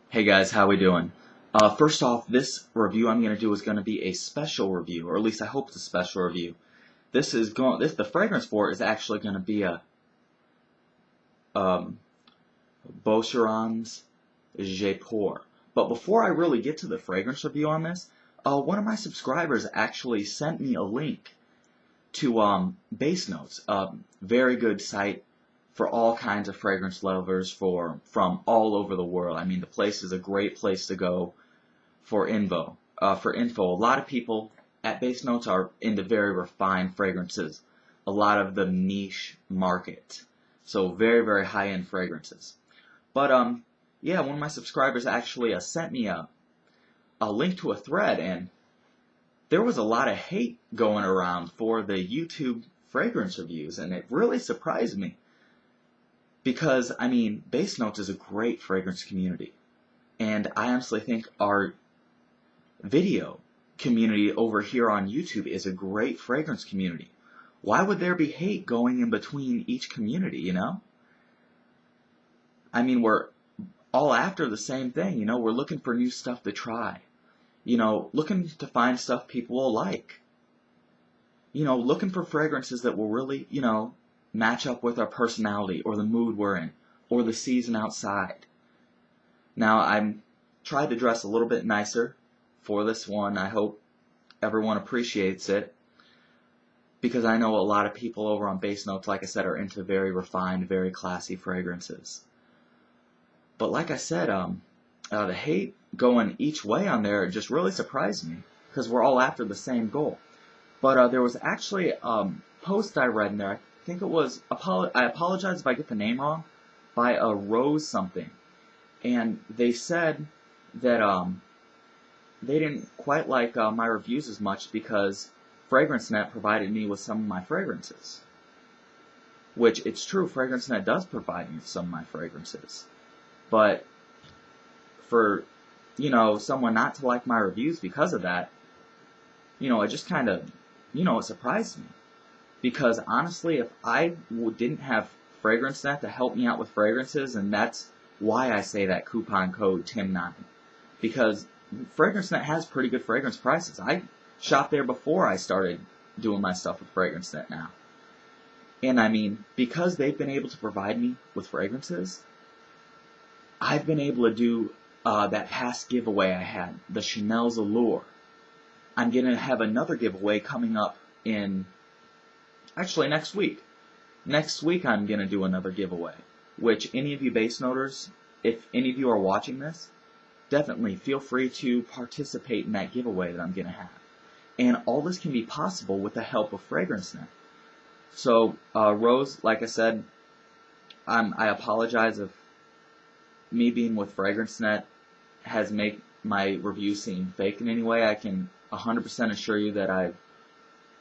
Hey guys, how we doing? First off, this review I'm going to do is going to be a special review, or at least I hope it's a special review. The fragrance for it is actually going to be a um, Boucheron's Jaipur. But before I really get to the fragrance review on this, one of my subscribers actually sent me a link to Basenotes, a very good site for all kinds of fragrance lovers from all over the world. I mean, the place is a great place to go for info. A lot of people at Basenotes are into very refined fragrances, a lot of the niche market, so very very high end fragrances. But yeah, one of my subscribers actually sent me a link to a thread, and there was a lot of hate going around for the YouTube fragrance reviews, and it really surprised me because I mean, Basenotes is a great fragrance community, and I honestly think our video community over here on YouTube is a great fragrance community. Why would there be hate going in between each community, you know? I mean, we're all after the same thing, you know? We're looking for new stuff to try. You know, looking to find stuff people will like. You know, looking for fragrances that will really, you know, match up with our personality or the mood we're in or the season outside. Now, I'm tried to dress a little bit nicer for this one. I hope everyone appreciates it because I know a lot of people over on Basenotes, like I said, are into very refined, very classy fragrances. But like I said, the hate going each way on there just really surprised me because we're all after the same goal. But there was actually a post I read in there. I think it was, I apologize if I get the name wrong, by a Rose something. And they said that they didn't quite like my reviews as much because FragranceNet provided me with some of my fragrances. Which, it's true, FragranceNet does provide me with some of my fragrances. But for, you know, someone not to like my reviews because of that, you know, it just kind of, you know, it surprised me. Because honestly, if I didn't have FragranceNet to help me out with fragrances, and that's why I say that coupon code TIM9. Because FragranceNet has pretty good fragrance prices. I shopped there before I started doing my stuff with FragranceNet now. And I mean, because they've been able to provide me with fragrances, I've been able to do that past giveaway I had, the Chanel's Allure. I'm going to have another giveaway coming up in, actually next week. Next week I'm going to do another giveaway, which any of you Basenoters, if any of you are watching this, definitely feel free to participate in that giveaway that I'm going to have. And all this can be possible with the help of FragranceNet. So, Rose, like I said, I apologize if me being with FragranceNet has made my review seem fake in any way. I can 100% assure you that I've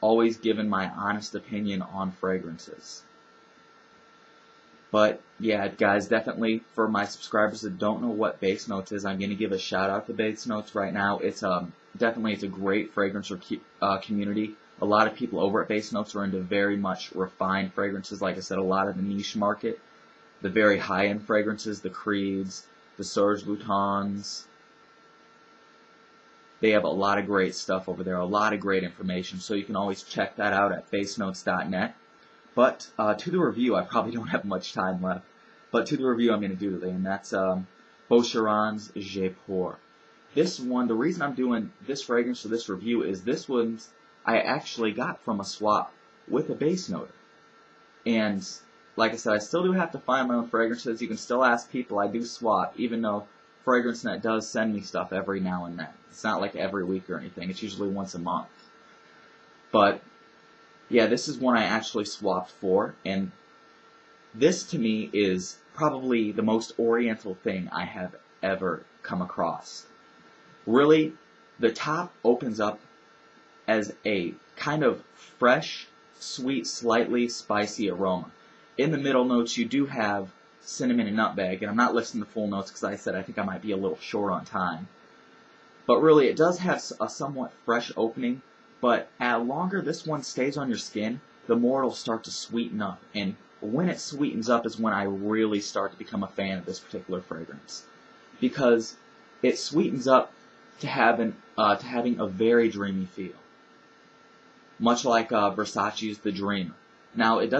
always given my honest opinion on fragrances. But yeah, guys, definitely for my subscribers that don't know what Basenotes is, I'm going to give a shout out to Basenotes right now. It's definitely it's a great fragrance community. A lot of people over at Basenotes are into very much refined fragrances. Like I said, a lot of the niche market, the very high end fragrances, the Creeds, the Serge Lutens. They have a lot of great stuff over there, a lot of great information. So you can always check that out at basenotes.net. But to the review, I probably don't have much time left. But to the review I'm going to do today, and that's Boucheron's Jaipur. This one, the reason I'm doing this fragrance for this review is this one I actually got from a swap with a Basenoter. And like I said, I still do have to find my own fragrances. You can still ask people. I do swap, even though FragranceNet does send me stuff every now and then. It's not like every week or anything. It's usually once a month. But yeah, this is one I actually swapped for, and this to me is probably the most oriental thing I have ever come across. Really, the top opens up as a kind of fresh, sweet, slightly spicy aroma. In the middle notes, you do have cinnamon and nutmeg, and I'm not listing the full notes because I said I think I might be a little short on time. But really, it does have a somewhat fresh opening. But the longer this one stays on your skin, the more it'll start to sweeten up. And when it sweetens up is when I really start to become a fan of this particular fragrance. because it sweetens up to having a very dreamy feel, much like Versace's The Dreamer. Now it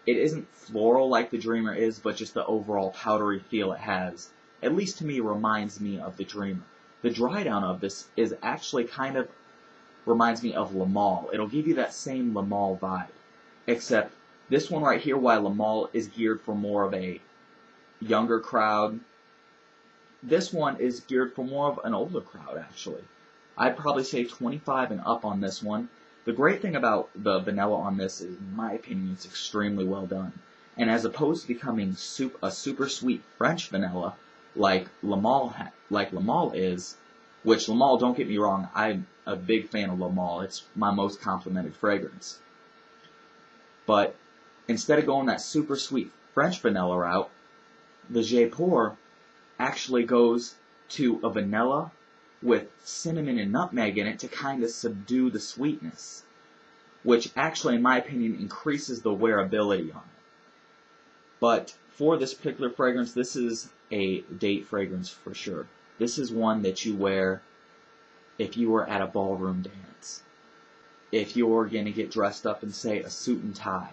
isn't floral like the Dreamer is, but just the overall powdery feel it has, at least to me, reminds me of the Dreamer. The dry down of this is actually kind of reminds me of Le Male. It'll give you that same Le Male vibe, except this one right here, while Le Male is geared for more of a younger crowd, this one is geared for more of an older crowd, actually. I'd probably say 25 and up on this one. The great thing about the vanilla on this is, in my opinion, it's extremely well done. And as opposed to becoming a super sweet French vanilla like Le Male is, which Le Male, don't get me wrong, I'm a big fan of Le Male. It's my most complimented fragrance. But instead of going that super sweet French vanilla route, the Jaipur actually goes to a vanilla with cinnamon and nutmeg in it to kind of subdue the sweetness, which actually, in my opinion, increases the wearability on it. But for this particular fragrance, this is a date fragrance for sure. This is one that you wear if you were at a ballroom dance, if you were going to get dressed up in, say, a suit and tie,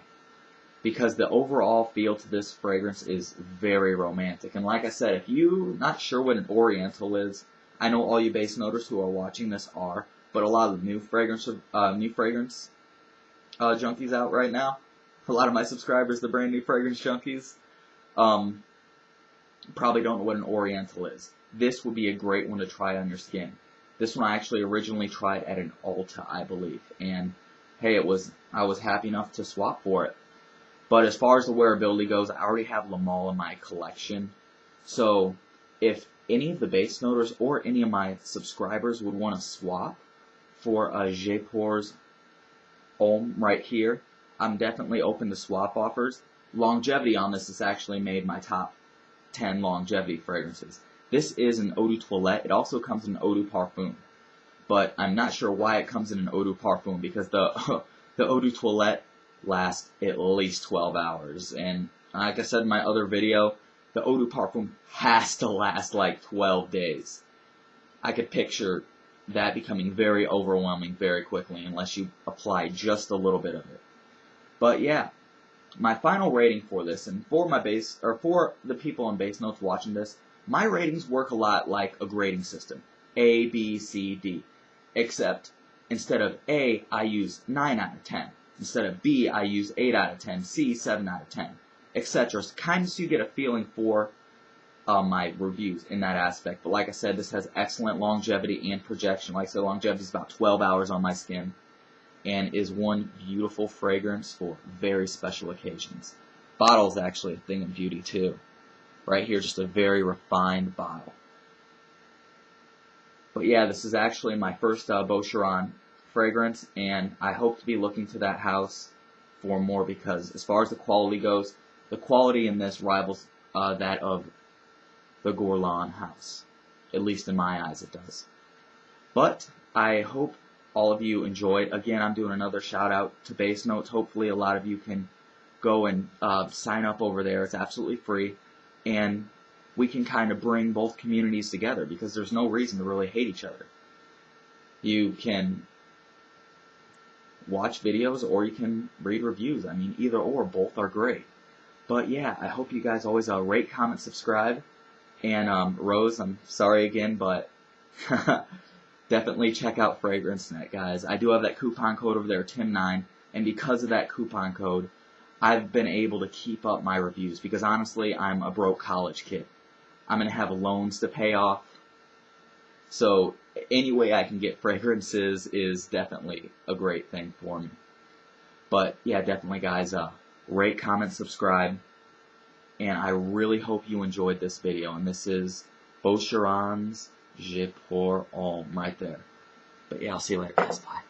because the overall feel to this fragrance is very romantic. And like I said, if you're not sure what an Oriental is, I know all you base noters who are watching this are, but a lot of the new fragrance junkies out right now, a lot of my subscribers, the brand new fragrance junkies, probably don't know what an Oriental is. This would be a great one to try on your skin. This one I actually originally tried at an Ulta, I believe, and hey, I was happy enough to swap for it. But as far as the wearability goes, I already have Le Male in my collection, so if any of the base noters or any of my subscribers would want to swap for a Jaipur's Homme right here, I'm definitely open to swap offers. Longevity on this has actually made my top 10 longevity fragrances. This is an eau de toilette. It also comes in eau de parfum, but I'm not sure why it comes in an eau de parfum, because the eau de toilette lasts at least 12 hours, and like I said in my other video, the eau de parfum has to last like 12 days. I could picture that becoming very overwhelming very quickly unless you apply just a little bit of it. But yeah, my final rating for this, and for the people on base notes watching this, my ratings work a lot like a grading system. A, B, C, D. Except instead of A, I use 9 out of 10. Instead of B, I use 8 out of 10. C, 7 out of 10. Etc. Kind of so you get a feeling for my reviews in that aspect. But like I said, this has excellent longevity and projection. Like I said, longevity is about 12 hours on my skin, and is one beautiful fragrance for very special occasions. Bottle is actually a thing of beauty too. Right here, just a very refined bottle. But yeah, this is actually my first Boucheron fragrance, and I hope to be looking to that house for more, because as far as the quality goes, the quality in this rivals that of the Guerlain house. At least in my eyes it does. But I hope all of you enjoyed. Again, I'm doing another shout out to Base Notes. Hopefully a lot of you can go and sign up over there. It's absolutely free. And we can kind of bring both communities together, because there's no reason to really hate each other. You can watch videos or you can read reviews. I mean, either or, both are great. But yeah, I hope you guys always rate, comment, subscribe. And Rose, I'm sorry again, but definitely check out FragranceNet, guys. I do have that coupon code over there, Tim9, and because of that coupon code, I've been able to keep up my reviews, because honestly, I'm a broke college kid. I'm going to have loans to pay off, so any way I can get fragrances is definitely a great thing for me. But yeah, definitely guys, rate, comment, subscribe, and I really hope you enjoyed this video. And this is Boucheron's Jaipur Homme right there. But yeah, I'll see you later guys, bye.